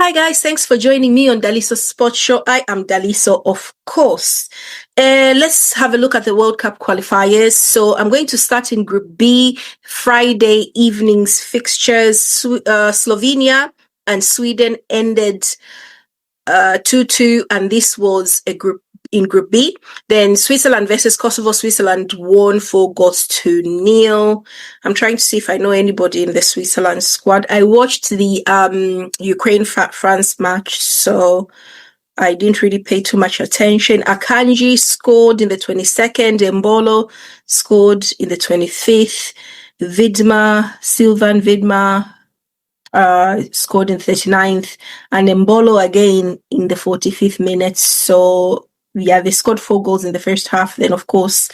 Hi guys, thanks for joining me on Daliso Sports Show. I am Daliso, of course. Let's have a look at the World Cup qualifiers. So I'm going to start in Group B, Friday evening's fixtures. Slovenia and Sweden ended 2-2, and this was a group in Group B. Then Switzerland versus Kosovo. Switzerland won 4-0. I'm trying to see if I know anybody in the Switzerland squad. I watched the Ukraine-France match, so I didn't really pay too much attention. Akanji scored in the 22nd. Embolo scored in the 25th. Sylvan Vidma scored in 39th, and Embolo again in the 45th minute. So yeah, they scored 4 goals in the first half. Then of course,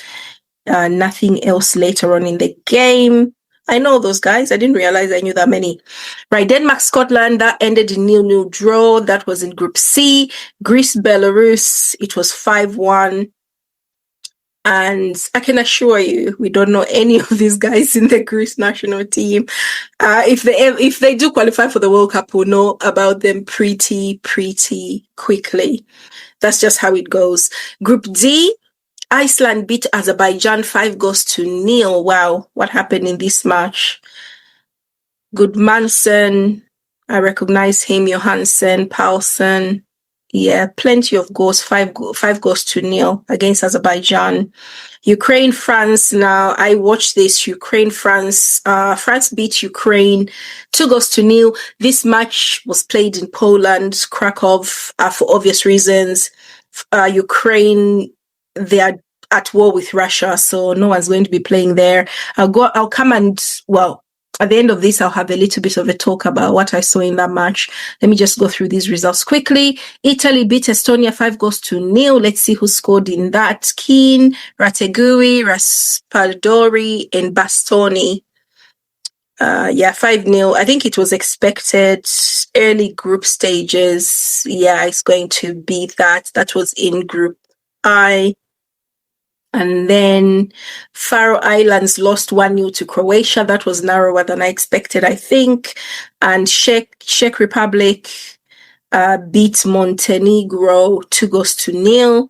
nothing else later on in the game. I know those guys. I didn't realize I knew that many. Right, Denmark, Scotland, that ended in 0-0 draw. That was in Group C. Greece, Belarus, it was 5-1. And I can assure you, we don't know any of these guys in the Greece national team. If they do qualify for the World Cup, we'll know about them pretty quickly. That's just how it goes. Group D, Iceland beat Azerbaijan 5-0. Wow, what happened in this match? Goodmanson, I recognize him. Johansson, Paulsen. Yeah, plenty of goals. 5-0 against Azerbaijan. Ukraine, France. Now, I watched this. Ukraine, France. France beat Ukraine 2-0. This match was played in Poland, Krakow, for obvious reasons. Ukraine, they are at war with Russia, so no one's going to be playing there. I'll come and, well, at the end of this, I'll have a little bit of a talk about what I saw in that match. Let me just go through these results quickly. Italy beat Estonia 5-0. Let's see who scored in that. Keane, Rategui, Raspadori, and Bastoni. 5-0. I think it was expected. Early group stages. Yeah, it's going to be that. That was in Group I. And then Faroe Islands lost 1-0 to Croatia. That was narrower than I expected, I think. And Czech Republic beat Montenegro 2-0.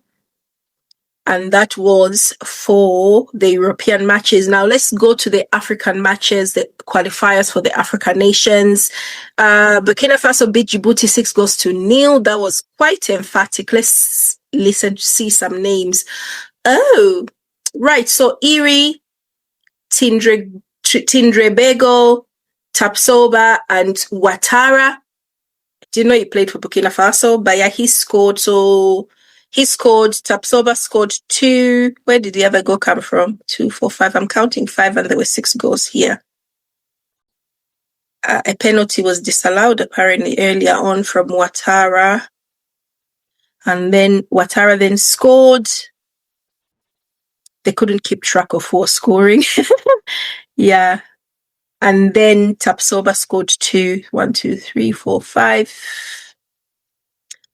And that was for the European matches. Now let's go to the African matches, the qualifiers for the African nations. Burkina Faso beat Djibouti 6-0. That was quite emphatic. Let's listen to see some names. Oh, right. So Iri, Tindrebego, Tapsoba, and Ouattara. Didn't know he played for Burkina Faso, but yeah, he scored. So he scored. Tapsoba scored 2. Where did the other goal come from? 2, 4, 5. I'm counting 5, and there were 6 goals here. A penalty was disallowed apparently earlier on from Ouattara, and then Ouattara then scored. They couldn't keep track of who was scoring. Yeah. And then Tapsoba scored 2. 1, 2, 3, 4, 5.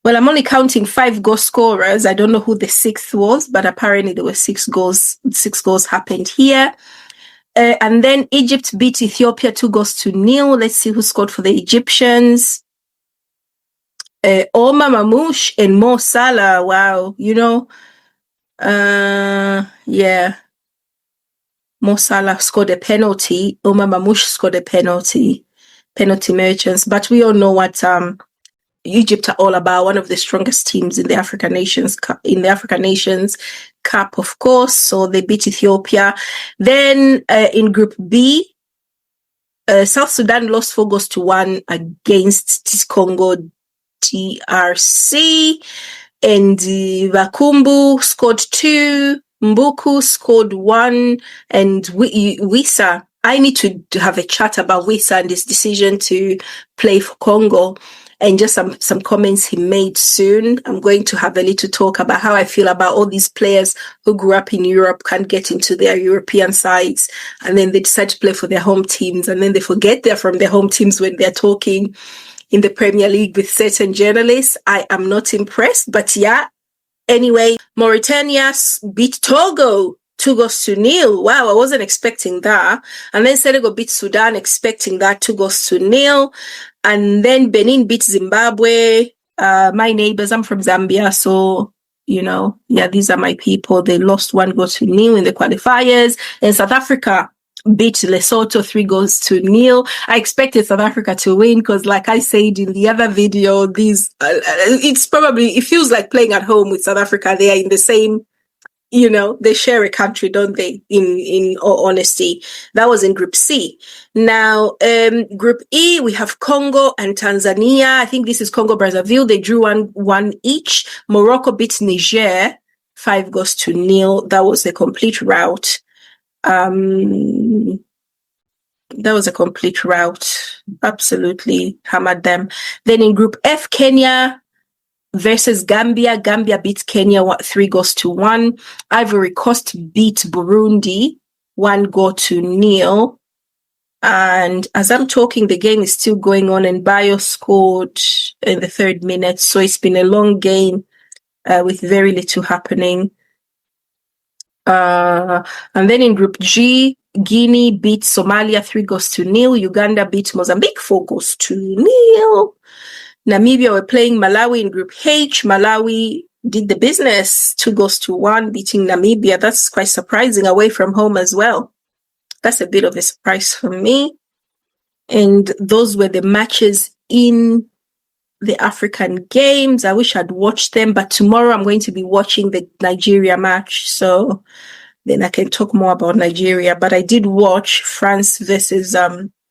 Well, I'm only counting 5 goal scorers. I don't know who the 6th was, but apparently there were 6 goals. 6 goals happened here. And then Egypt beat Ethiopia 2-0. Let's see who scored for the Egyptians. Omar Mamouche and Mo Salah. Wow, yeah. Mo Salah scored a penalty. Omar Mamouche scored a penalty. Penalty merchants. But we all know what Egypt are all about. One of the strongest teams in the African Nations Cup, of course. So they beat Ethiopia. Then in Group B, South Sudan lost 4-1 against Congo DRC. And Vakumbu scored 2. Mbuku scored 1. And Wissa, I need to have a chat about Wissa and his decision to play for Congo, and just some comments he made soon. I'm going to have a little talk about how I feel about all these players who grew up in Europe, can't get into their European sides, and then they decide to play for their home teams, and then they forget they're from their home teams when they're talking in the Premier League with certain journalists. I am not impressed, but yeah. Anyway, Mauritania beat Togo 2-0. Wow, I wasn't expecting that. And then Senegal beat Sudan, expecting that 2-0. And then Benin beat Zimbabwe. My neighbors, I'm from Zambia, so these are my people. They lost 1-0 in the qualifiers. And South Africa beat Lesotho 3-0. I expected South Africa to win because, like I said in the other video, it feels like playing at home with South Africa. They are in the same, they share a country, don't they? In all honesty, that was in Group C. Now, Group E, we have Congo and Tanzania. I think this is Congo Brazzaville. They drew 1-1 each. Morocco beat Niger 5-0. That was a complete rout. Absolutely hammered them. Then in Group F, Kenya versus Gambia. Gambia beat Kenya 3-1. Ivory Coast beat Burundi 1-0. And as I'm talking, the game is still going on, and Bayo scored in the 3rd minute. So it's been a long game with very little happening. And then in Group G, Guinea beat Somalia 3-0. Uganda beat Mozambique 4-0. Namibia were playing Malawi in Group H. Malawi did the business 2-1, beating Namibia. That's quite surprising, away from home as well. That's a bit of a surprise for me. And those were the matches in the African games. I wish I'd watched them, but tomorrow I'm going to be watching the Nigeria match. So then I can talk more about Nigeria. But I did watch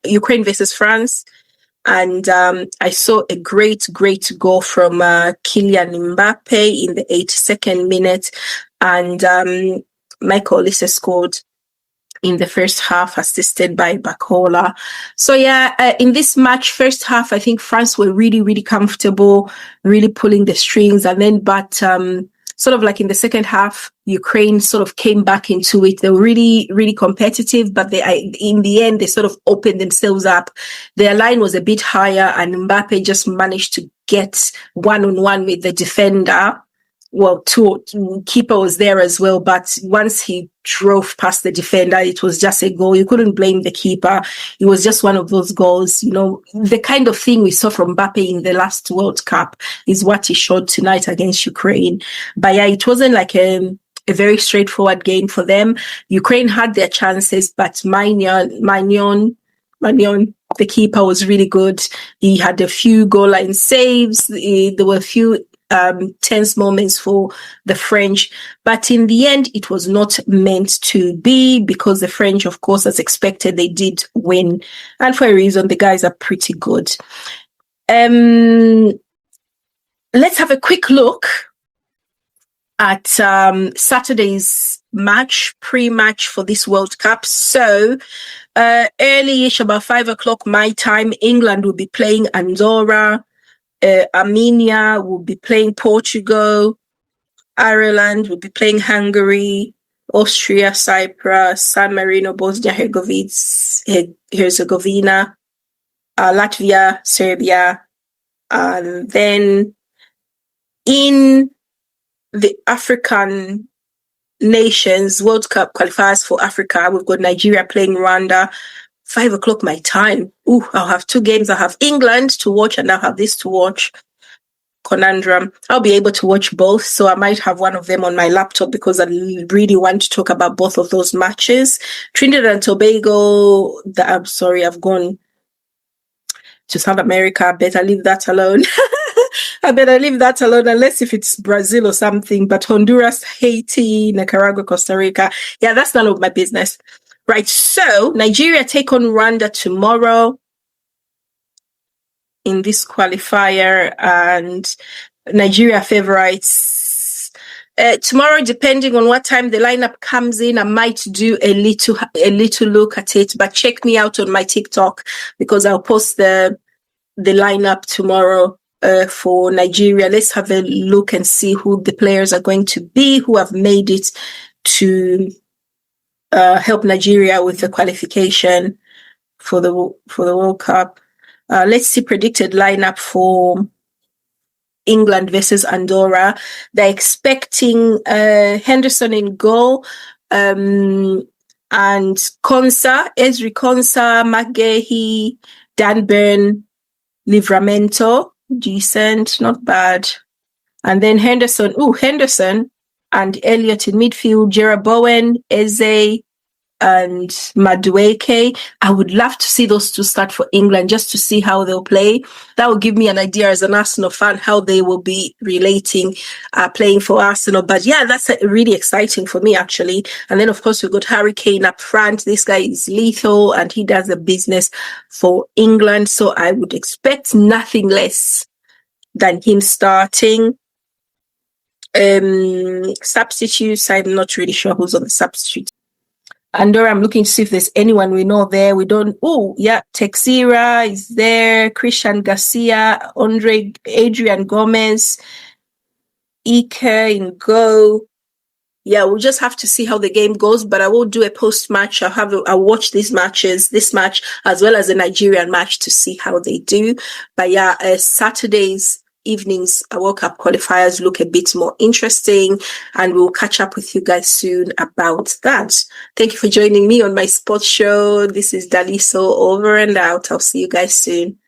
Ukraine versus France. And I saw a great goal from Kylian Mbappe in the 82nd minute. And Michael Olise scored in the first half, assisted by Bakola. So in this match, first half, I think France were really, really comfortable, really pulling the strings. And then, sort of like in the second half, Ukraine sort of came back into it. They were really, really competitive, but in the end, they sort of opened themselves up. Their line was a bit higher, and Mbappe just managed to get one-on-one with the defender. Well, keeper was there as well, but once he drove past the defender, it was just a goal. You couldn't blame the keeper. It was just one of those goals, the kind of thing we saw from Mbappe in the last World Cup is what he showed tonight against Ukraine. But it wasn't like a very straightforward game for them. Ukraine had their chances, but Magnon, the keeper, was really good. He had a few goal line saves. There were a few tense moments for the French, but in the end it was not meant to be, because the French, of course, as expected, they did win, and for a reason. The guys are pretty good. Let's have a quick look at Saturday's match, pre-match for this World Cup. So early-ish, about 5:00 my time, England will be playing Andorra. Armenia will be playing Portugal. Ireland will be playing Hungary. Austria, Cyprus, San Marino, Bosnia-Herzegovina. Latvia, Serbia. And then in the African nations, World Cup qualifiers for Africa, we've got Nigeria playing Rwanda. 5:00 my time. I'll have 2 games. I'll have England to watch, and I'll have this to watch. Conundrum. I'll be able to watch both, so I might have one of them on my laptop because I really want to talk about both of those matches. Trinidad and Tobago, I've gone to South America. I better leave that alone. Unless if it's Brazil or something. But Honduras, Haiti, Nicaragua, Costa Rica, that's none of my business. Right, so Nigeria take on Rwanda tomorrow in this qualifier, and Nigeria favorites. Tomorrow, depending on what time the lineup comes in, I might do a little look at it, but check me out on my TikTok, because I'll post the lineup tomorrow for Nigeria. Let's have a look and see who the players are going to be, who have made it to help Nigeria with the qualification for the World Cup. Let's see predicted lineup for England versus Andorra. They're expecting Henderson in goal, and Konsa, Esri Konsa, McGahey, Dan Burn, Livramento, decent, not bad. And then Henderson and Elliott in midfield, Jarrah Bowen, Eze, and Madueke. I would love to see those two start for England just to see how they'll play. That will give me an idea as an Arsenal fan how they will be relating playing for Arsenal. But yeah, that's really exciting for me actually. And then of course we've got Harry Kane up front. This guy is lethal and he does the business for England. So I would expect nothing less than him starting. Substitutes, I'm not really sure who's on the substitute. Andorra, I'm looking to see if there's anyone we know there. We don't. Oh, yeah. Texira is there. Christian Garcia, Adrian Gomez, Ike in goal. Yeah, we'll just have to see how the game goes, but I will do a post-match. I'll watch this match as well as the Nigerian match to see how they do. But yeah, Saturday's evenings World Cup qualifiers look a bit more interesting, and we'll catch up with you guys soon about that. Thank you for joining me on my sports show. This is Daliso, over and out. I'll see you guys soon.